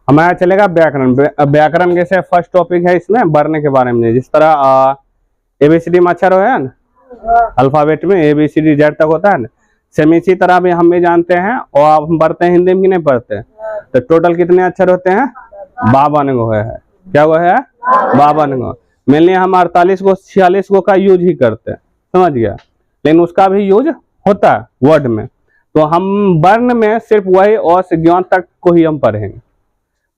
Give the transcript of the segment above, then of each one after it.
हमारा चलेगा व्याकरण। व्याकरण जैसे फर्स्ट टॉपिक है इसमें वर्ण के बारे में। जिस तरह एबीसीडी में अक्षर है ना, अल्फाबेट में एबीसीडी जेड तक होता है ना, सेम इसी तरह भी हम भी जानते हैं और हम पढ़ते हैं हिंदी में कि नहीं पढ़ते हैं। तो टोटल कितने अक्षर होते हैं? 52 गो है। क्या वो है? 52 गो। मेनली हम 48 गो 46 गो का यूज ही करते हैं, समझ गया, लेकिन उसका भी यूज होता है वर्ड में। तो हम वर्ण में सिर्फ वही और से ज्ञान तक को ही हम पढ़ेंगे।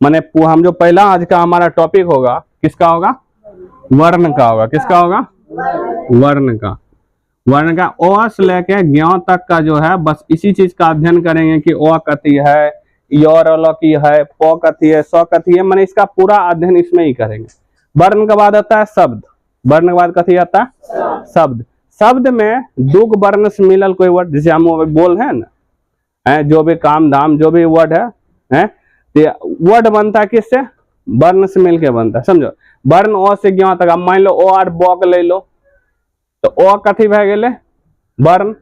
माने हम जो पहला आज का हमारा टॉपिक होगा किसका होगा? वर्ण का होगा। किसका होगा? वर्ण का। वर्ण का ओ से लेके ज्ञ तक का जो है बस इसी चीज का अध्ययन करेंगे कि ओ कथी है, की है, प कथी है, स कथी है, मैंने इसका पूरा अध्ययन इसमें ही करेंगे। वर्ण के बाद आता है शब्द। वर्ण के बाद कथी आता है? शब्द। शब्द में दो वर्ण से मिलल कोई वर्ड, जैसे हम बोल है ना, जो भी काम धाम जो भी वर्ड है, वर्ड बनता है किससे? वर्ण से मिलके बनता है, समझो। वर्ण ओ से ज्ञ तक। अब मान लो ओ और ब ले लो, तो ओ कथी भे गेले? वर्ण।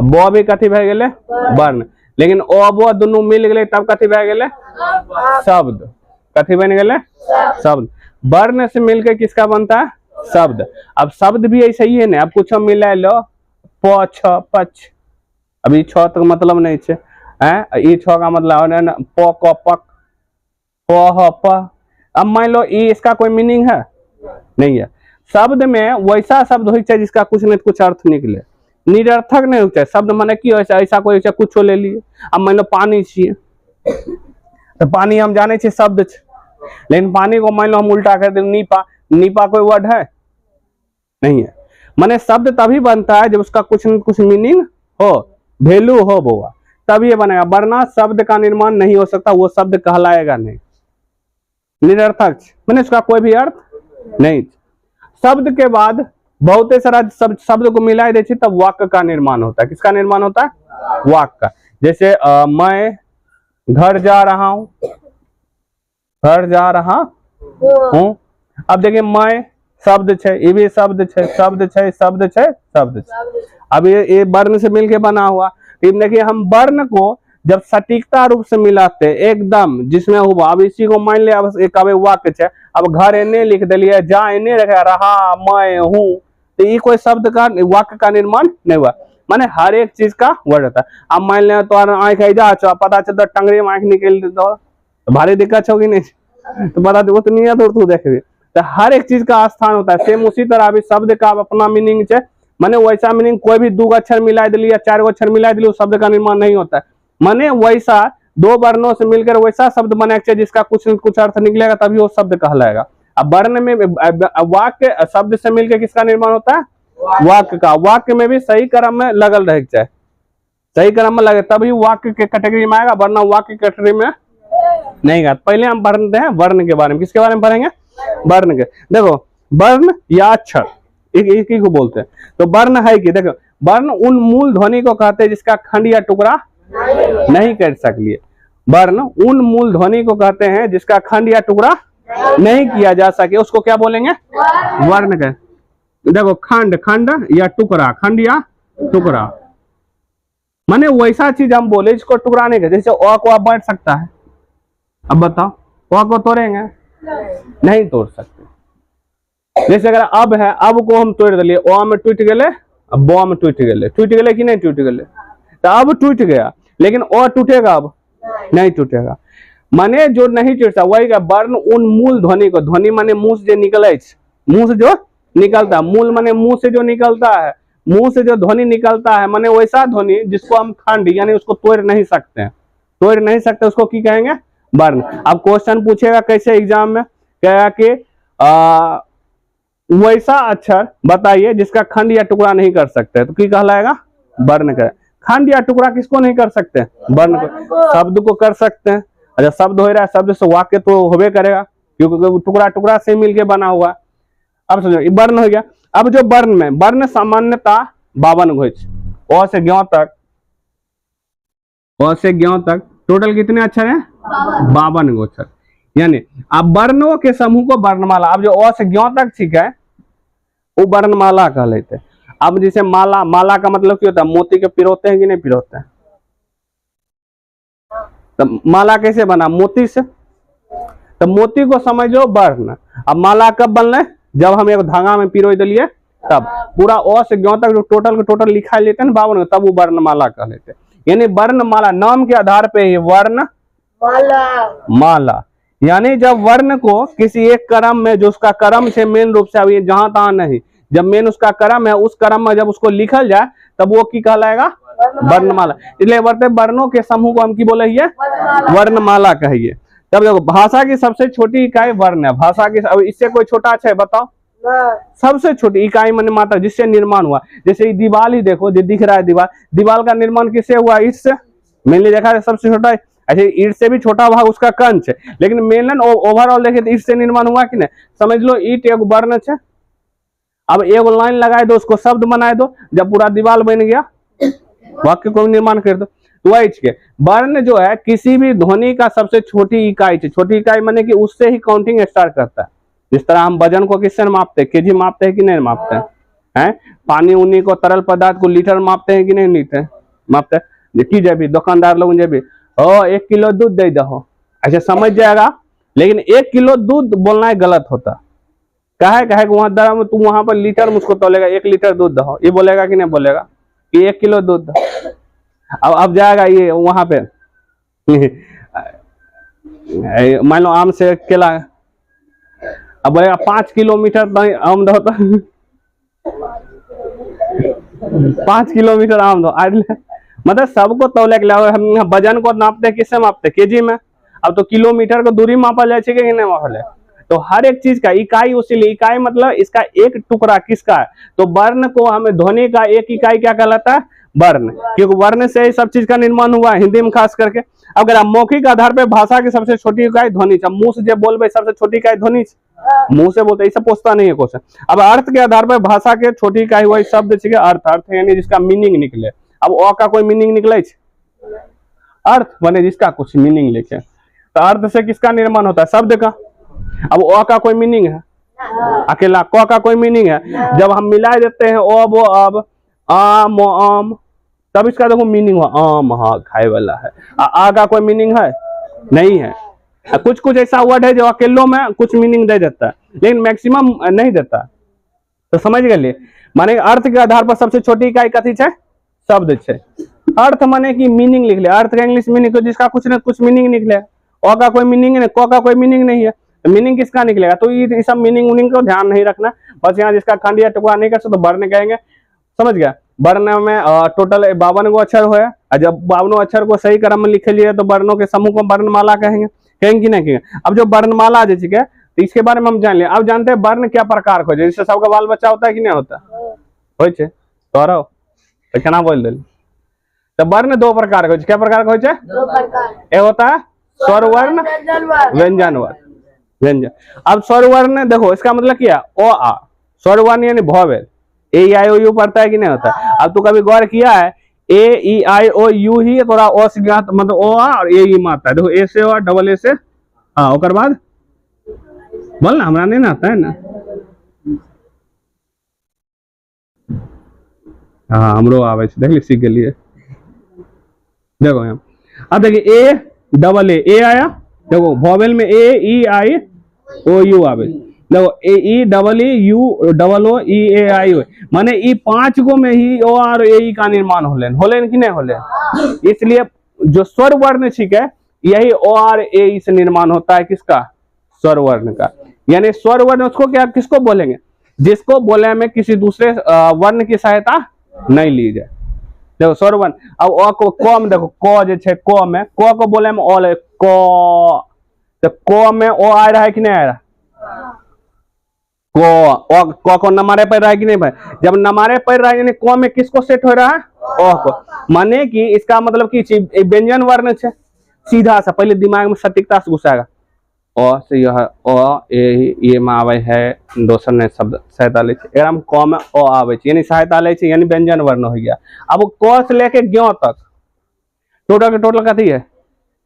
ब भी कथी भे गेले? वर्ण। लेकिन ओ बो दोनों मिल गए तब कथी भे गेले? शब्द। कथी बन गेले? शब्द। वर्ण से मिलके किसका बनता है? शब्द। अब शब्द भी ऐसा ही है ना, अब कुछ मिला लो प छ पच, अभी छ तक मतलब नहीं छे, ई छ का मतलब प क पक, प ह प। अब मान लो ई इसका कोई मीनिंग है? नहीं है। शब्द में वैसा शब्द हो चाहिए जिसका कुछ नहीं कुछ अर्थ निकले, निरर्थक नहीं हो चाहिए। शब्द माने की ऐसा कोई कुछ ले लिए। अब मान लो पानी छे, तो पानी हम जाने छे शब्द छे, लेकिन पानी को मान लो हम उल्टा कर दे नीपा, नीपा कोई वर्ड है? नहीं है। माने शब्द तभी बनता है जब उसका कुछ न कुछ मीनिंग हो, वैल्यू हो बोआ, तब ये बनेगा। वरना शब्द का निर्माण नहीं हो सकता, वो शब्द कहलाएगा नहीं, निरर्थक माने उसका कोई भी अर्थ नहीं। शब्द के बाद बहुत सारा शब्द को मिला दे तब वाक्य का निर्माण होता है। किसका निर्माण होता है? वाक्य का। जैसे मैं घर जा रहा हूं, घर जा रहा हूं। अब देखिए मैं शब्द छे, ये भी शब्द छे, शब्द छे, शब्द छे, शब्द छे। अब ये वर्ण से मिलके बना हुआ। देखिए हम वर्ण को जब सटीकता रूप से मिलाते एकदम जिसमें हुआ, अब इसी को मान लिया एक वाक्य छे, अब घर एने लिख दिलिए, जा एने रहा, मैं हूं, तो ये कोई शब्द का वाक्य का निर्माण नहीं हुआ। माने हर एक चीज का वर्ड होता है। अब मान लिया तो आंख जा पता चलता टंगरी में आंख निकल दो, तो भारी दिक्कत होगी नहीं, तो बता दो तो नहीं है तो देख। तो हर एक चीज का स्थान होता है। सेम उसी तरह भी शब्द का अपना मीनिंग है। माने वैसा मीनिंग कोई भी दो अक्षर मिला दिली या 4 अक्षर मिला दिली, शब्द का निर्माण नहीं होता है। माने वैसा दो वर्णों से मिलकर वैसा शब्द बना चाहिए जिसका कुछ न कुछ अर्थ निकलेगा, तभी वो शब्द कहलाएगा। अब वर्ण में वाक्य शब्द से मिलकर किसका निर्माण होता है? वाक्य का। वाक्य में भी सही क्रम में लगल रह जाए, सही क्रम में लगे तभी वाक्य के कैटेगरी में आएगा, वरना वाक्य कैटेगरी में नहीं गा। पहले हम पढ़ते हैं वर्ण के बारे में। किसके बारे में पढ़ेंगे? वर्ण के। देखो वर्ण या अक्षर एक ही को बोलते हैं। तो वर्ण है कि देखो, वर्ण उन मूल ध्वनि को कहते हैं जिसका खंड या टुकड़ा नहीं कर सकलिए। वर्ण उन मूल ध्वनि को कहते हैं जिसका खंड या टुकड़ा नहीं किया जा सके, उसको क्या बोलेंगे? वर्ण के। देखो खंड, खंड या टुकड़ा, खंड या टुकड़ा माने वैसा चीज हम बोले जिसको टुकड़ा नहीं कहते। जैसे ओ को आप बैठ सकता है, अब बताओ ओ को तोड़ेंगे? नहीं तोड़ सकते। जैसे अगर अब है, अब को हम तोड़ दिलिए, ओ में टूट गए, अब बो में टूट गए, टूट गए कि नहीं टूट गए? तो अब टूट गया, लेकिन ओ टूटेगा? अब नहीं टूटेगा। माने जो नहीं टूट सकता वही का वर्ण उन मूल ध्वनि को, ध्वनि माने मुंह से निकले, मुंह से जो निकलता है, मूल माने मुंह से जो निकलता है, मुंह से जो ध्वनि निकलता है, माने वैसा ध्वनि जिसको हम खंड यानी उसको तोड़ नहीं सकते हैं, तोड़ नहीं सकते, उसको की कहेंगे? वर्ण। अब क्वेश्चन पूछेगा कैसे एग्जाम में, क्या कि वैसा अक्षर बताइए जिसका खंड या टुकड़ा नहीं कर सकते, तो की कहलाएगा? वर्ण का। खंड या टुकड़ा किसको नहीं कर सकते? वर्ण को। शब्द को कर सकते हैं। अच्छा शब्द हो रहा है, शब्द से वाक्य तो होबे करेगा क्योंकि टुकड़ा टुकड़ा से मिलके बना हुआ। अब समझो वर्ण हो गया। अब जो वर्ण में वर्ण सामान्यता 52 गो ओ से ज्ञ तक, ओ से ज्ञ तक टोटल कितने अक्षर हैं? 52 गो अक्षर। यानी अब वर्णों के समूह को वर्णमाला। अब जो ओ से ज्ञ तक ठीक है वो वर्णमाला कह लेते हैं। अब जैसे माला, माला का मतलब क्या होता है? मोती के पिरोते हैं कि नहीं पिरोते हैं? तो माला कैसे बना? मोती से। तो मोती को समझो वर्ण। अब माला कब बनले, जब हम एक धागा में पिरो दिलिए तब पूरा अ से ज्ञ तक जो टोटल लिखा लेते हैं 52, तब वो वर्णमाला कह लेते। यानी वर्णमाला नाम के आधार पे ही वर्ण माला। यानी जब वर्ण को किसी एक क्रम में, जो उसका क्रम से मेन रूप से, अब ये जहां तहां नहीं, जब मेन उसका क्रम है, उस क्रम में जब उसको लिखल जाए तब वो की कहलाएगा, वर्णमाला। इसलिए बढ़ते वर्णों के समूह को हम की बोले वर्णमाला कहिए। तब देखो भाषा की सबसे छोटी इकाई वर्ण है। भाषा की, अब इससे कोई छोटा अच्छा है बताओ? सबसे छोटी इकाई माने मात्रा जिससे निर्माण हुआ। जैसे दीवार ही देखो, जो दिख रहा है दीवार, दीवार का निर्माण किससे हुआ? ईंट से। मेनली देखा है सबसे छोटा, ऐसे ईंट से भी छोटा भाग उसका कंच है, लेकिन मेनली ओवरऑल देखे तो ईंट से निर्माण हुआ कि नहीं? समझ लो ईंट एक वर्ण है। अब एक लाइन लगाए दो, उसको शब्द बनाए दो, जब पूरा दीवार बन गया, वाक्य को निर्माण कर दो। तो वही के वर्ण जो है किसी भी ध्वनि का सबसे छोटी इकाई है। छोटी इकाई माने कि उससे ही काउंटिंग स्टार्ट करता है। जिस तरह हम वजन को किससे मापते हैं? केजी मापते हैं कि नहीं मापते हैं? पानी उनी को, तरल पदार्थ को लीटर मापते हैं कि नहीं लीटर मापते हैं? की जब भी दुकानदार लोग जब भी 1 किलो दूध दे दो, ऐसे समझ जाएगा। लेकिन 1 किलो दूध बोलना है गलत होता। कहे वहां दर तुम वहां पर लीटर मुझको तोलेगा, 1 लीटर दूध दो, ये बोलेगा कि नहीं बोलेगा कि 1 किलो दूध दो? अब जाएगा ये वहां पे मान लो आम से केला, अब बोलेगा 5 किलोमीटर आम दो, तो 5 किलोमीटर आम दो। मतलब सबको तौले के लिए हम वजन को नापते हैं, किससे मापते हैं? केजी में। अब तो किलोमीटर को दूरी मापा जाए कि नहीं मापा जाए? तो हर एक चीज का इकाई, उसीलिए इकाई मतलब इसका एक टुकड़ा किसका है? तो वर्ण को हमें ध्वनि का एक इकाई क्या कहलाता है? वर्ण। क्योंकि वर्ण से ही सब चीज का निर्माण हुआ है, हिंदी में खास करके। अगर आप मौखिक आधार पे भाषा की सबसे छोटी इकाई ध्वनि, मुंह से जब बोलबे सबसे छोटी इकाई ध्वनि, मुंह से बोलते, इसे पूछता नहीं है क्वेश्चन। अब अर्थ के आधार पर भाषा के छोटी इकाई हुआ शब्द चाहिए अर्थ यानी जिसका मीनिंग निकले। अब अ का कोई मीनिंग निकले, अर्थ बने जिसका कुछ मीनिंग लिखे। तो अर्थ से किसका निर्माण होता है? शब्द का। अब अ का कोई मीनिंग है अकेला, क का कोई मीनिंग है? जब हम मिला देते हैं ओ वो अब आम, तब इसका देखो मीनिंग हुआ आम, हाँ खाए वाला है। आ का कोई मीनिंग है? नहीं है। कुछ ऐसा वर्ड है जो अकेलों में कुछ मीनिंग दे देता है, लेकिन मैक्सिमम नहीं देता। तो समझ गए? माने अर्थ के आधार पर सबसे छोटी इकाई कथी है? शब्द है। अर्थ माने कि मीनिंग लिख ले, अर्थ का इंग्लिश मीनिंग जिसका कुछ ना कुछ मीनिंग निकले। अ का कोई मीनिंग है, क का कोई मीनिंग नहीं है, तो मीनिंग किसका निकलेगा? तो ये सब मीनिंग को ध्यान नहीं रखना। बस यहाँ जिसका खंड या टुकड़ा नहीं कर सकते तो वर्ण कहेंगे। समझ गया? वर्ण में टोटल 52 अक्षर हुए, और जब 52 अक्षर को सही क्रम में लिखे लिए तो वर्णों के समूह को वर्णमाला कहेंगे कि नहीं कहेंगे? अब जो वर्णमाला जैसे है तो इसके बारे में हम जान लिया। अब जानते हैं वर्ण क्या प्रकार हो, जैसे सबका बाल बच्चा होता है कि नहीं होता? हो तो क्या बोल दे। तो वर्ण 2 प्रकार का, क्या प्रकार का होता है? एक होता है स्वर वर्ण, व्यंजन वर्ण। अब स्वर वर्ण देखो इसका मतलब क्या? ओ आ। स्वर वर्ण यानी vowel, A I O you पढ़ता है कि नहीं होता? अब तो कभी गौर किया है ए ई आई ओ यू ही थोड़ा ओ से मतलब ओ आ और ए ई माता है। देखो ए से और डबल ए से हाँ, और बाद बोलना हमरा नहीं आता है ना। हाँ हमरो आवे देख ली, सीख गए। देखो यहाँ अब देखिए ए डबल ए आया, देखो वॉवेल में ए ई आई ओ यू आवे। देखो A E double E U double O E A I O, माने ई 5 गो में ही ओ और ए ई का निर्माण होले कि नहीं होले? इसलिए जो स्वर वर्ण ठीक है यही ओ और ए ई से निर्माण होता है। किसका? स्वर वर्ण का। यानी स्वर वर्ण उसको क्या किसको बोलेंगे? जिसको बोले में किसी दूसरे वर्ण की सहायता नहीं ली जाए। देखो स्वर वर्ण। अब अ को क में देखो क जे छे, क में क को बोले में ओ ले क, तो क में ओ आ रहा है कि नहीं आ रहा? क को नमारे पर रहा है कि नहीं भाई? जब नमारे पर रहा है यानी क में किसको सेट हो रहा है? ओ को। माने कि इसका मतलब कि व्यंजन वर्ण है। सीधा सा पहले दिमाग में सटीकता से घुसाएगा। ओ से यह ओ ये में आवे है, दोसर ने शब्द सहायता ले एकदम क में ओ आवे यानी सहायता ले यानी व्यंजन वर्ण हो गया। अब क से लेके ज्ञ तक टोटल कथी है?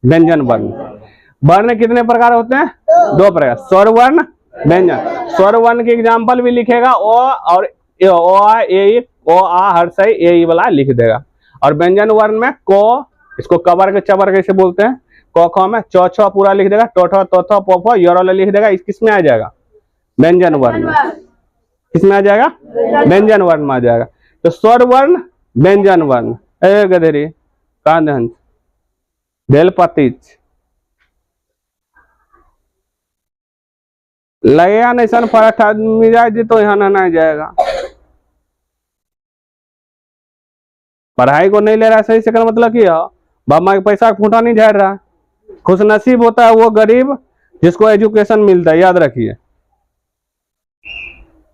व्यंजन वर्ण। वर्ण कितने प्रकार होते हैं? 2 प्रकार, स्वर वर्ण, व्यंजन। स्वर वर्ण के एग्जाम्पल भी लिखेगा ओ और ओ आ ए ओ आ हर सही ए वाला लिख देगा। और व्यंजन वर्ण में को, इसको कबर के चबर कैसे बोलते हैं? क ख में, च छ पूरा लिख देगा, ट ठ त थ प फ य र ल लिख देगा। इस किस में आ जाएगा? व्यंजन वर्ण में। किसमें आ जाएगा? व्यंजन वर्ण में आ जाएगा। तो स्वर वर्ण, व्यंजन वर्ण। ए गधेरी कांधन भेल पतिच लगेगा नहीं सन पराठा मिजाज तो यहाँ ना जाएगा। पढ़ाई को नहीं ले रहा है सही से, का मतलब क्या? बाप माँ के पैसा का फूटा नहीं झाड़ रहा। खुशनसीब होता है वो गरीब जिसको एजुकेशन मिलता है, याद रखिए।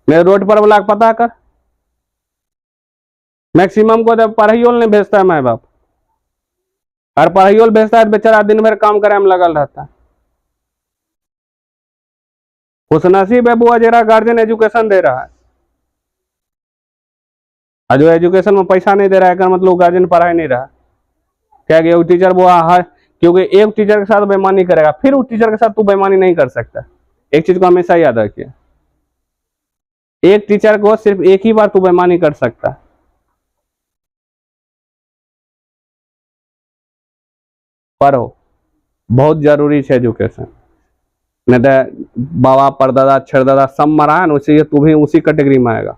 मेरे रोड पर वाला पता कर, मैक्सिमम को जब पढ़ाइयों नहीं भेजता है माँ बाप, और पढ़ाइयों भेजता है तो बेचारा दिन भर काम करे में लगल रहता है। खुशनसीब है बुआ जरा गार्जियन एजुकेशन दे रहा है, और जो एजुकेशन में पैसा नहीं दे रहा है का मतलब गार्जियन पढ़ाई नहीं रहा। क्या कि टीचर बुआ है, क्योंकि एक टीचर के साथ बेईमानी करेगा, फिर उस टीचर के साथ तू बेईमानी नहीं कर सकता। एक चीज को हमेशा याद रखिए, एक टीचर को सिर्फ एक ही बार तू बेईमानी कर सकता है। पढ़ो, बहुत जरूरी है एजुकेशन। नहीं तो बाबा परदादा छरदादा सब मरा है ना, उसी तू भी उसी कैटेगरी में आएगा।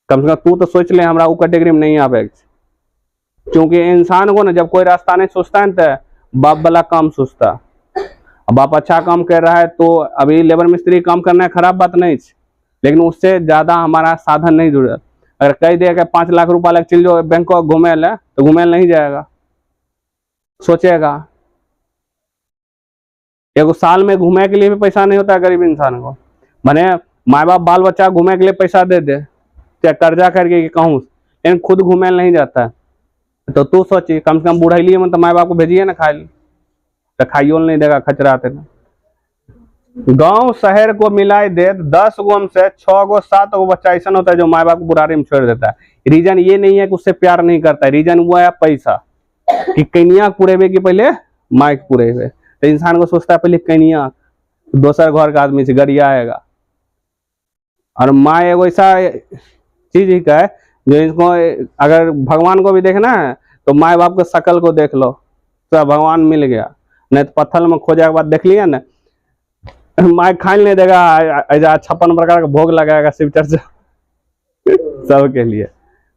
कम से कम तू तो सोच ले हमरा वो कैटेगरी में नहीं आवे। क्योंकि इंसान को ना जब कोई रास्ता नहीं सोचता है तो बाप वाला काम सोचता। अब बाप अच्छा काम कर रहा है तो अभी लेबर मिस्त्री काम करना है, खराब बात नहीं, लेकिन उससे ज्यादा हमारा साधन नहीं जुड़ा। अगर कह दिया कि 5 लाख रुपया लग चल जाओ बैंकॉक घूमे ले, तो घूमे नहीं जाएगा, सोचेगा। एक साल में घूमे के लिए भी पैसा नहीं होता है गरीब इंसान को। माने माँ बाप बाल बच्चा घूमे के लिए पैसा दे दे, चाहे कर्जा करके कहूँ, लेकिन खुद घूमे नहीं जाता है। तो तू सोची, कम से कम बुढ़ैली में तो माँ बाप को भेजिए ना खाए, तो खाइयो नहीं देगा, खचराते ना। गांव शहर को मिलाई दे 10 गो में से 6 गो 7 गो बच्चा ऐसा होता है जो माँ बाप को बुढ़ारी में छोड़ देता है। रीजन ये नहीं है कि उससे प्यार नहीं करता है, रीजन वो है पैसा, कि कन्या पूरे की पहले माँ के पूरे हुए। तो इंसान को सोचता है पहले कन्या, दोसर घर का आदमी से गरिया आएगा। और माँ एगो ऐसा चीज ही का है जो इसको, अगर भगवान को भी देखना है तो माँ बाप के शकल को देख लो तो भगवान मिल गया। नहीं तो पत्थर में खोजे के बाद देख लिया ना, माँ खाने नहीं देगा, 56 प्रकार का भोग लगाएगा शिव चर्चा सबके लिए।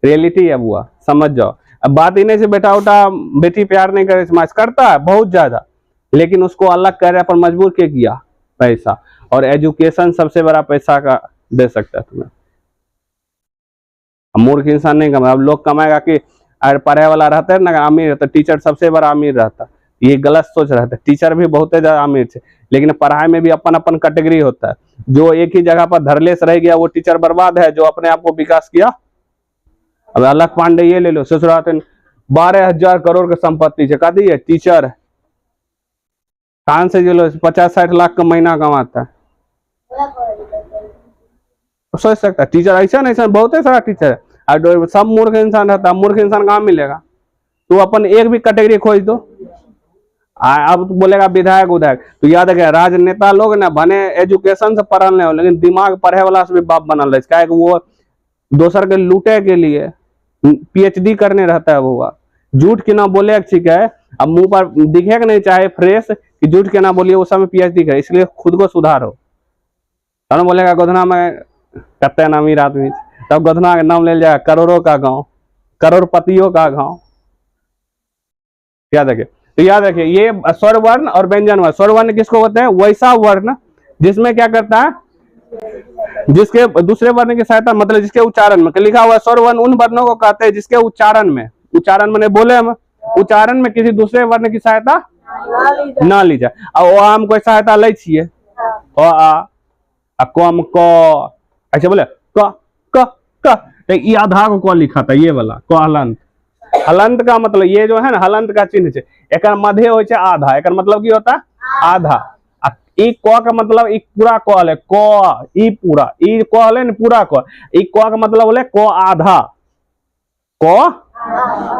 रियलिटी है बुआ, समझ जाओ। अब बात ही नहीं से बेटा उठा बेटी प्यार नहीं करे, समाज करता है बहुत ज्यादा, लेकिन उसको अलग कर रहा पर मजबूर के किया? पैसा। और एजुकेशन सबसे बड़ा पैसा का दे सकता है तुम्हें। मूर्ख इंसान नहीं कमाएगा। अब लोग कमाएगा कि अगर पढ़े वाला रहता है ना अमीर रहता, टीचर सबसे बड़ा अमीर रहता, ये गलत सोच रहता है। टीचर भी बहुत ज्यादा अमीर थे, लेकिन पढ़ाई में भी अपन अपन कैटेगरी होता है। जो एक ही जगह पर धरलेस रह गया वो टीचर बर्बाद है, जो अपने आप को विकास किया। अब अलग पांडे ये ले लो, ससुराल 12,000 करोड़ की संपत्ति है, कहती है टीचर कान से जो लो 50-60 लाख का महीना कमाता है। सोच सकता है टीचर ऐसा नहीं, बहुत सारा टीचर है। और सब मूर्ख इंसान रहता है, मूर्ख इंसान कहाँ मिलेगा? तू अपन एक भी कैटेगरी खोज दो। अब तो बोलेगा विधायक उधायक, तो याद रखे राजनेता लोग ना बने एजुकेशन से पढ़ल नहीं हो, लेकिन दिमाग पढ़े वाला से भी बाप बनल है। वो दोसर के लूटे के लिए PhD करने रहता है। वो झूठ के ना बोले ठीक है, अब मुंह पर दिखे कि नहीं चाहे फ्रेश कि झूठ के ना बोलिए वो सब PhD करे, इसलिए खुद को सुधारो। तो बोलेगा गोधना में कत्ते अमीर आदमी, तब गोधना का नाम ले जाएगा करोड़ों का गांव, करोड़पतियों का गांव। याद रखिए। तो याद रखिए ये स्वर वर्ण और व्यंजन वर्ण। स्वर वर्ण किसको होते हैं? वैसा वर्ण जिसमें क्या करता है, जिसके दूसरे वर्ण की सहायता, मतलब जिसके उच्चारण में लिखा हुआ। स्वर वर्ण उन वर्णों को कहते हैं जिसके उच्चारण में, उच्चारण मैंने बोले हम, उच्चारण में किसी दूसरे वर्ण की सहायता ना ली जाए। और हम कोई सहायता ले छिए कम क ऐसे बोले क क क, तो ये आधा को क लिखा था, ये वाला क हलंत। हलंत का मतलब ये जो है ना, हलंत का चिन्ह है, एक मध्य हो आधा, एक मतलब की होता है आधा। ई क का मतलब ई पूरा क है, क ई पूरा, ई क है ना पूरा क, ई क का मतलब बोले क आधा, क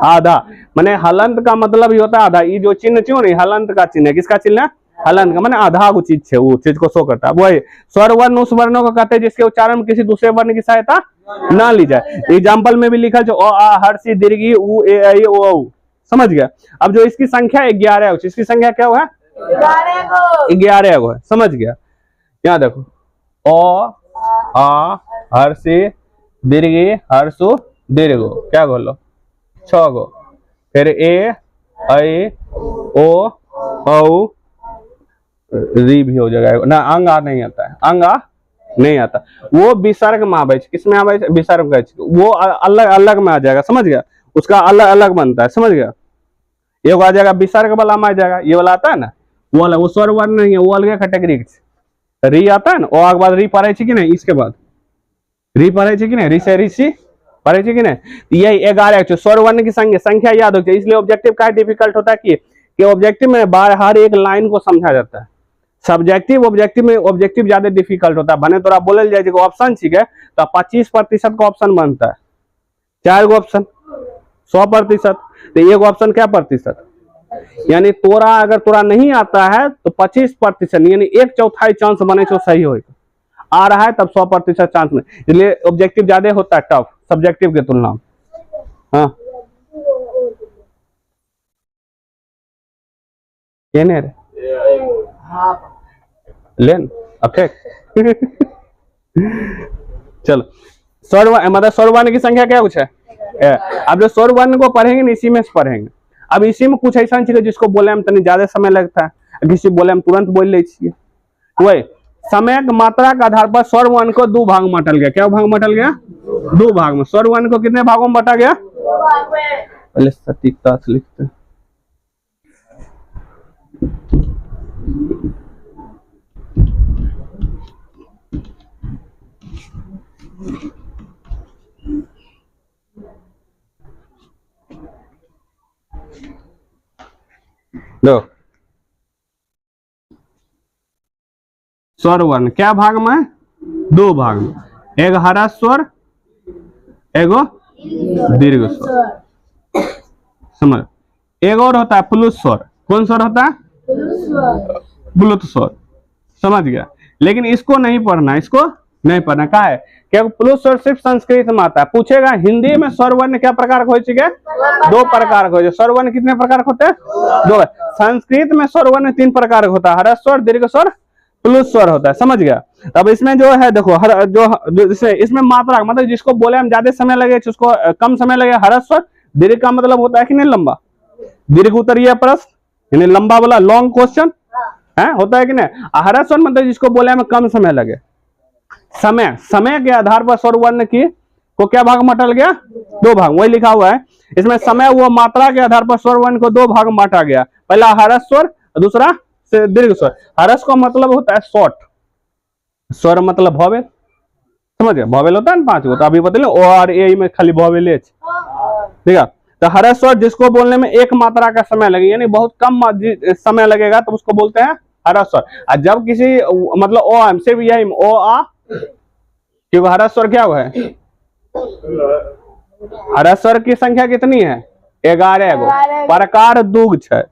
आधा। माने हलंत का मतलब ही होता है आधा। ये जो चिन्ह क्यों नहीं, हलंत का चिन्ह है। किसका चिन्ह है? हलंत का। माने आधा को चीज है, वो चीज को शो करता है। वही स्वर वर्ण उस वर्णों को कहते हैं जिसके उच्चारण में किसी दूसरे वर्ण की सहायता ना ली जाए। एग्जाम्पल में भी लिखा जो अ आ हर्षी दीर्घी उ ए ऐ ओ औ, समझ गया। अब जो इसकी संख्या 11 है, इसकी संख्या क्या हुआ? 11 है, समझ गया। यहाँ देखो, ओ आ हर्षी दीर्घी हर्षु दीर्घ, क्या बोलो 6 गो, फिर ए ऐ ओ औ री भी हो जाएगा ना, अंग आ नहीं आता है, अंग आ नहीं आता, वो विसर्ग में आवे, किसमें आवे? विसर्ग, वो अलग अलग में आ जाएगा, समझ गया, उसका अलग अलग बनता है, समझ गया। ये आ जाएगा विसर्ग वाला में आ जाएगा, ये वाला आता है ना, वो अलग, वो स्वर वर्ण नहीं है, वो अलग कैटेगरी। री आता है ना, ओ के बाद री पढ़े कि नहीं, इसके बाद री पढ़े कि नहीं, री से ऋषि पढ़े कि नहीं, यही 11 स्वर वर्ण की संख्या याद होती है। इसलिए ऑब्जेक्टिव का डिफिकल्ट होता है कि ऑब्जेक्टिव में बार हर एक लाइन को समझा जाता है। सब्जेक्टिव ऑब्जेक्टिव में ऑब्जेक्टिव ज्यादा डिफिकल्ट होता है। बने तो बोलल जाए ऑप्शन ठीक है तो 25% का ऑप्शन बनता है, 4 गो ऑप्शन 100%, तो एक ऑप्शन क्या प्रतिशत, यानी तोरा अगर तोरा नहीं आता है तो 25% यानी 1/4 चांस बने तो सही होगा, आ रहा है तब 100% चांस में, इसलिए ऑब्जेक्टिव ज्यादा होता है टफ सब्जेक्टिव के तुलना में। हाँ ये नहीं रे लेन अब चलो, स्वर मतलब स्वर वर्ण की संख्या क्या कुछ है। अब जो स्वर वर्ण को पढ़ेंगे ना इसी में से पढ़ेंगे। अब इसी में कुछ ऐसा चीज जिसको बोले में तनी ज्यादा समय लगता है, किसी बोले में तुरंत बोल ले छिए। वही समय की मात्रा के आधार पर स्वर वर्ण को 2 भाग में बांटल गया। क्या भाग में बांटल गया? 2 भाग में। स्वर वर्ण को कितने भागों में बांटा गया? पहले सटीकता से लिखते हैं। दो स्वर वर्ण क्या भाग में? 2 भाग में, एक हरा स्वर एगो दीर्घ स्वर। समझ। एक और होता है प्लुत स्वर। कौन स्वर होता है? प्लुत स्वर। समझ गया। लेकिन इसको नहीं पढ़ना, इसको नहीं पढ़ना। क्या है क्या प्लुत स्वर सिर्फ संस्कृत में आता है। पूछेगा हिंदी में स्वर वर्ण क्या प्रकार हो चुके? 2 प्रकार के। स्वर वर्ण कितने प्रकार के होते हैं? 2। संस्कृत में स्वर वर्ण 3 प्रकार का होता है, हरा स्वर, दीर्घ स्वर, प्लुत स्वर होता है। समझ गया। अब इसमें जो है देखो हर जो इसमें मात्रा मतलब जिसको बोले हम ज्यादा समय लगे उसको कम समय लगे। हरा स्वर दीर्घ का मतलब होता है कि नहीं लंबा, दीर्घ उत्तरीय प्रश्न यानी लंबा वाला लॉन्ग क्वेश्चन है होता है कि नहीं। हरा स्वर मतलब जिसको बोले हमें कम समय लगे। समय के आधार पर स्वर वर्ण की को क्या भाग में बांटा गया? 2 भाग। वही लिखा हुआ है इसमें। समय वो मात्रा के आधार पर स्वर वर्ण को 2 भाग में बांटा गया। पहला हरा स्वर, दूसरा से दीर्घ स्वर। हरस का मतलब होता है शॉर्ट, स्वर मतलब भॉवेल। समझ गया। भॉवेल होता है ना 5 गो, तो अभी बतले ओ और ए में खाली भॉवेल है, ठीक है। तो हरस स्वर जिसको बोलने में 1 मात्रा का समय लगे यानी बहुत कम समय लगेगा तो उसको बोलते हैं हरस स्वर। और जब किसी मतलब ओ सिर्फ यही ओ आ, क्योंकि हरस स्वर क्या हुआ है? हरस स्वर की संख्या कितनी है? 11 गो। प्रकार दुग 6।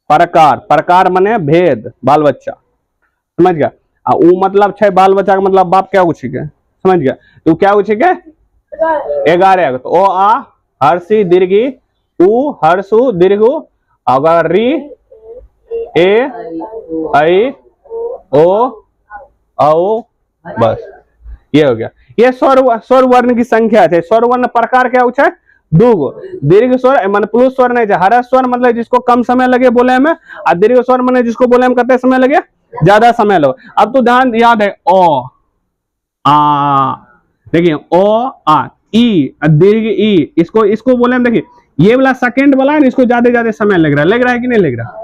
प्रकार माने भेद, बाल बच्चा। समझ गया। ऊ मतलब 6 बाल बच्चा का मतलब बाप क्या उछी के। समझ गया। तो क्या उछी के 11। तो ओ आ हर्षी दीर्घी, उ हर्षु दीर्घु, अगर री ए ऐ ओ औ, बस ये हो गया। ये स्वर वर्ण की संख्या है। स्वर वर्ण प्रकार क्या है? 2 गो। दीर्घ स्वर मान प्लुत स्वर नहीं है। हरा स्वर मतलब जिसको कम समय लगे बोले में, और दीर्घ स्वर माने जिसको बोले में कितने समय लगे? ज्यादा समय लगे। अब तो ध्यान याद है ओ आ, देखिए ओ आ ई दीर्घ ई, इसको बोले में देखिए ये वाला सेकंड वाला है, इसको ज्यादा समय लग रहा है कि नहीं लग रहा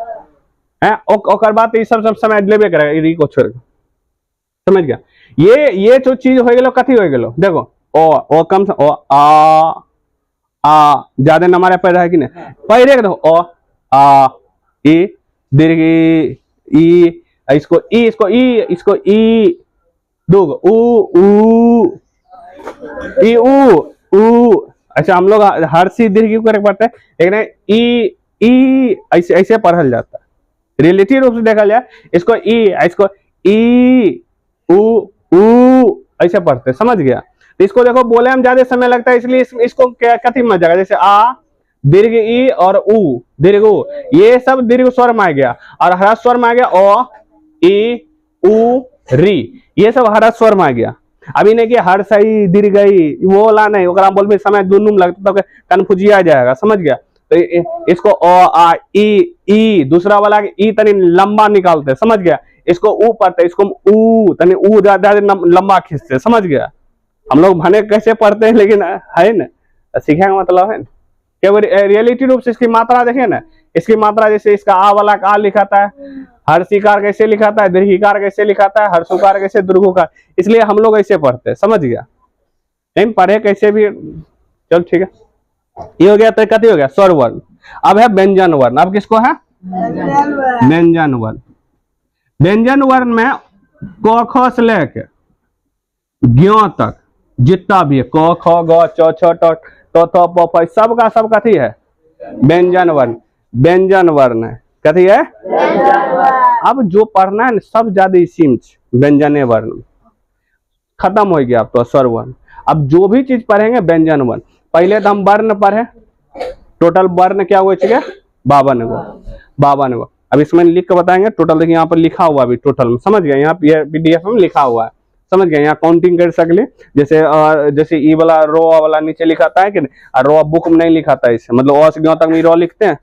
है? ओकर बात ये सब समय लेबे करेगा ई को छोड़। समझ गया। ये जो चीज हो गेलो कथी हो गेलो देखो ओ कम से ओ आ ज्यादा नंबर पढ़ रहा है कि नहीं? पहले देखो ओ आ ई दीर्घ ई, इसको ई 2 गो ऊ ई ऊ। अच्छा हम लोग हर सी दीर्घ क्यों करे पड़ता है, लेकिन ई ऐसे पढ़ल जाता है। रिलेटिव रूप से देखा जाए इसको ई ऊ ऐसे पढ़ते। समझ गया। तो इसको देखो बोले हम ज्यादा समय लगता है इसलिए इसको कथी में जाएगा, जैसे आ दीर्घ ई और उ, दीर्घ उ, ये सब दीर्घ स्वर में आ गया। और ह्रस्व स्वर में आ गया ओ, ई, उ, री, ये सब ह्रस्व स्वर में आ गया। अभी नहीं कि हर सही दीर्घ गई वो ला नहीं, ओकरा बोलबे समय दुनू में लगता तो कन्फ्यूजिया जाएगा, समझ गया। तो इसको ओ आ ई, दूसरा वाला ई तनी लंबा निकालते, समझ गया। इसको ऊ पढ़ते, इसको ऊ तनी ऊ ज्यादा लंबा खींचते, समझ गया। हम लोग भने कैसे पढ़ते हैं, लेकिन है ना, सीखने का मतलब है ना। क्या रियलिटी रूप से इसकी मात्रा देखें ना, इसकी मात्रा जैसे इसका आ वाला का लिखाता है, हर्षिकार कैसे लिखाता है, दीर्घिकार कैसे लिखाता है, हर्षुकार कैसे, दीर्घुकार, इसलिए हम लोग ऐसे पढ़ते हैं, समझ गया। नहीं पढ़े कैसे भी, चल ठीक है। ये हो गया तो कथी हो गया, स्वर वर्ण। अब है व्यंजन वर्ण। अब किसको है, व्यंजन वर्ण। व्यंजन वर्ण में क ख से लेके ज्ञ तक जितना भी है, क ख ग च छ ट थ प फ, सबका सब कथी है, व्यंजन वर्ण। व्यंजन वर्ण है, कथी है। अब जो पढ़ना है ना सब ज्यादा इसी में व्यंजन वर्ण खत्म हो गया। अब तो स्वर वर्ण। अब जो भी चीज पढ़ेंगे व्यंजन वर्ण। पहले तो हम वर्ण पढ़े, टोटल वर्ण क्या हुए, 52 गो, 52 गो। अब इसमें लिख के बताएंगे टोटल। देखिए यहाँ पर लिखा हुआ अभी टोटल में, समझ गए, यहाँ पीडीएफ में लिखा हुआ है, समझ गए। यहाँ काउंटिंग कर सकले, जैसे ई वाला रो वाला नीचे लिखाता है कि नहीं, रो बुक में नहीं लिखाता है इसे, मतलब ओ से तक में रो लिखते हैं,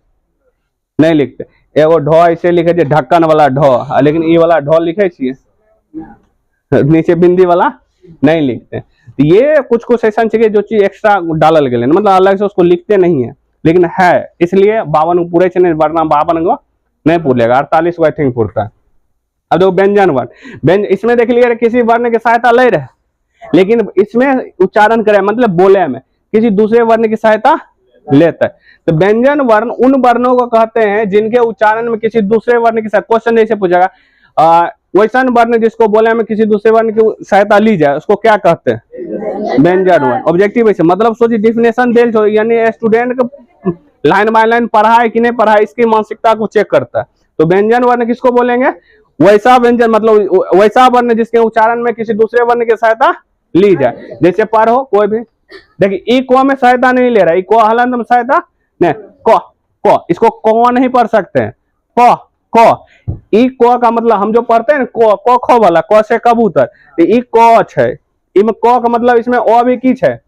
नहीं लिखते। एगो ढो ऐसे लिखे थे, ढक्कन वाला ढो, लेकिन ई वाला ढो लिखे छिए, नीचे बिंदी वाला नहीं लिखते। ये कुछ कुछ ऐसा चाहिए जो चीज एक्स्ट्रा डालल गए, मतलब अलग से उसको लिखते नहीं है, लेकिन है, इसलिए 52 पूरे छे, वरना 52 गो नहीं पूरेगा, 48 गो आई थिंक पूरता है। अब देखो व्यंजन वर्ण, इसमें देख लिया किसी वर्ण की सहायता ले रहे, लेकिन इसमें उच्चारण करे, मतलब बोले में किसी दूसरे वर्ण की सहायता लेता है। तो व्यंजन वर्ण उन वर्णों को कहते हैं जिनके उच्चारण में किसी दूसरे वर्ण की सहायता, क्वेश्चन जैसे पूछेगा वैसन वर्ण जिसको बोले में किसी दूसरे वर्ण की सहायता ली जाए, उसको क्या कहते हैं, व्यंजन वर्ण। ऑब्जेक्टिव ऐसे मतलब सोचिए डिफिनेशन दे, यानी स्टूडेंट को लाइन बाय लाइन पढ़ा है कि नहीं पढ़ा है, इसकी मानसिकता को चेक करता है। तो व्यंजन वर्ण किसको बोलेंगे, वैसा व्यंजन, मतलब वैसा वर्ण जिसके उच्चारण में किसी दूसरे वर्ण की सहायता ली जाए। जैसे पर हो कोई भी, देखिए ई को में सहायता नहीं ले रहा है, ई को हलंत में सहायता नहीं, को इसको को नहीं पढ़ सकते हैं, को ई को का मतलब हम जो पढ़ते हैं को खो वाला, क से कबूतर, ई को है, इमे क का मतलब इसमें ओ भी की है,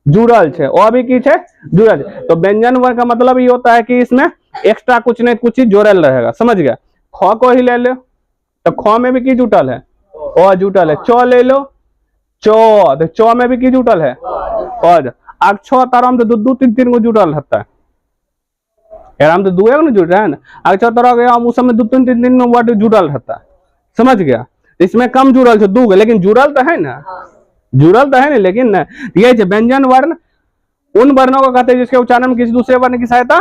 जुड़ल है, ओ भी की है, जुड़ल। तो व्यंजन वर्ण का मतलब ये होता है कि इसमें एक्स्ट्रा कुछ नहीं कुछ चीज जोड़ल रहेगा, समझ गया। ख को ही ले लो, तो ख में भी की जुटल है, ओ जुटल है। चो ले लो, चो, तो चो में भी की जुटल है, और आग छो ताराम तो दो तीन तीन को जुटल रहता है, आराम तो दुए को जुड़ रहा है ना। आग छो तारा गया उस समय दो तीन तीन में वर्ड जुटल रहता है, समझ गया। इसमें कम जुड़ल है दो, लेकिन जुड़ल तो है ना, जुड़ल तो है ना, लेकिन ना ये व्यंजन वर्ण उन वर्णों को कहते हैं जिसके उच्चारण में किसी दूसरे वर्ण की सहायता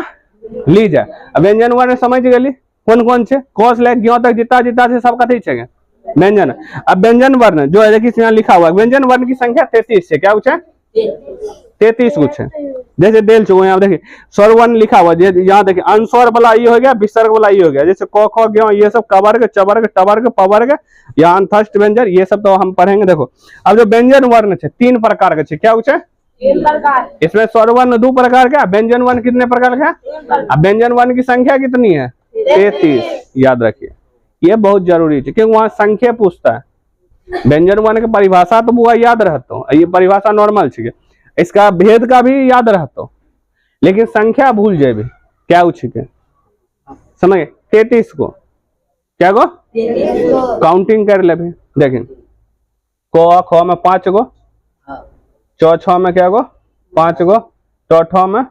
ली जाए। अब व्यंजन वर्ण समझ गई कौन कौन से, क से लेकर ज्ञ तक जितना जितना से सब कथी है व्यंजन। अब व्यंजन वर्ण जो है देखिए यहाँ लिखा हुआ है, व्यंजन वर्ण की संख्या 33 है, क्या कुछ है, 33 कुछ है। जैसे डेल चुके यहाँ देखिए स्वर वर्ण लिखा हुआ, यहाँ देखिए अनुस्वर वाला ये हो गया, विसर्ग वाला ये हो गया, जैसे क ख ज्ञ ये सब कवर्ग चवर्ग टवर्ग पवर्ग या अंतस्थ व्यंजन, ये सब तो हम पढ़ेंगे। देखो अब जो व्यंजन वर्ण है 3 प्रकार के, क्या कुछ है, 3 प्रकार। इसमें स्वर वर्ण 2 प्रकार का, व्यंजन वर्ण कितने प्रकार का, अब व्यंजन वर्ण की संख्या कितनी है, 33। याद रखिए ये बहुत जरूरी है, क्योंकि वहां संख्या पूछता है। व्यंजन वर्ण की परिभाषा तो बुआ याद रहता हो, ये परिभाषा नॉर्मल है, इसका भेद का भी याद रहता हो, लेकिन संख्या भूल जाए भी क्या उछके समझ। 33 को क्या गो काउंटिंग कर ले, देखें क ख में 5 गो, चौ छ में क्या गो 5 गो, टो ठो में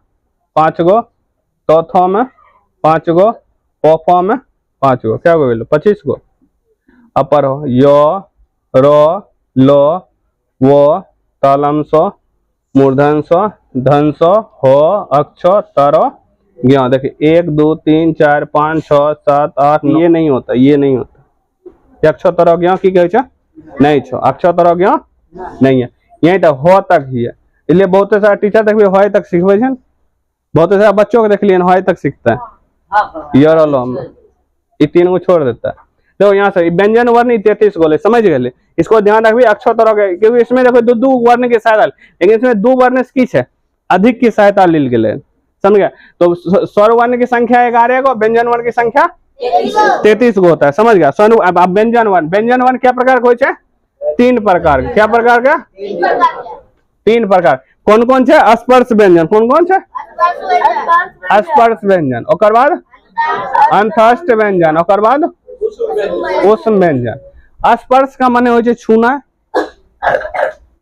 5 गो, तो थो में 5 गो, पो फो में 5 गो, क्या गो 25 गो। अपर हो यो रो लो वो तालम सो मूर्धन सो धन सो हो अक्षो तरो ज्ञ। देखिए 1 2 3 4 5 6 7 8 ये नहीं होता, ये नहीं होता, अक्षो तरो ज्ञ की कहे नहीं छो, अक्षो तरो ज्ञ नहीं है, यही तक हो तक ही है। इसलिए बहुत सारा टीचर तक भी हो तक सीखबे, बहुत सारा बच्चों को देख लिए हो तक सीखता है, ये 3 को छोड़ देता है। देखो यहाँ से व्यंजन वर्ण 33 गो ले, समझ गए, इसको ध्यान रखिए अक्षर तरह के, क्योंकि इसमें देखो दो वर्ण की सहायता, लेकिन इसमें 2 वर्ण की है अधिक की सहायता ली गए, समझ गया। तो स्वर वर्ण की संख्या 11 को, व्यंजन वर्ण की संख्या 33 को होता है, समझ गया। स्वर अब व्यंजन वर्ण क्या प्रकार को है? 3 प्रकार के। क्या प्रकार का? 3 प्रकार। कौन कौन से? स्पर्श व्यंजन। कौन कौन से? स्पर्श व्यंजन, और बाद अंतस्थ व्यंजन, और बाद ऊष्म व्यंजन। स्पर्श का माने हो छूना,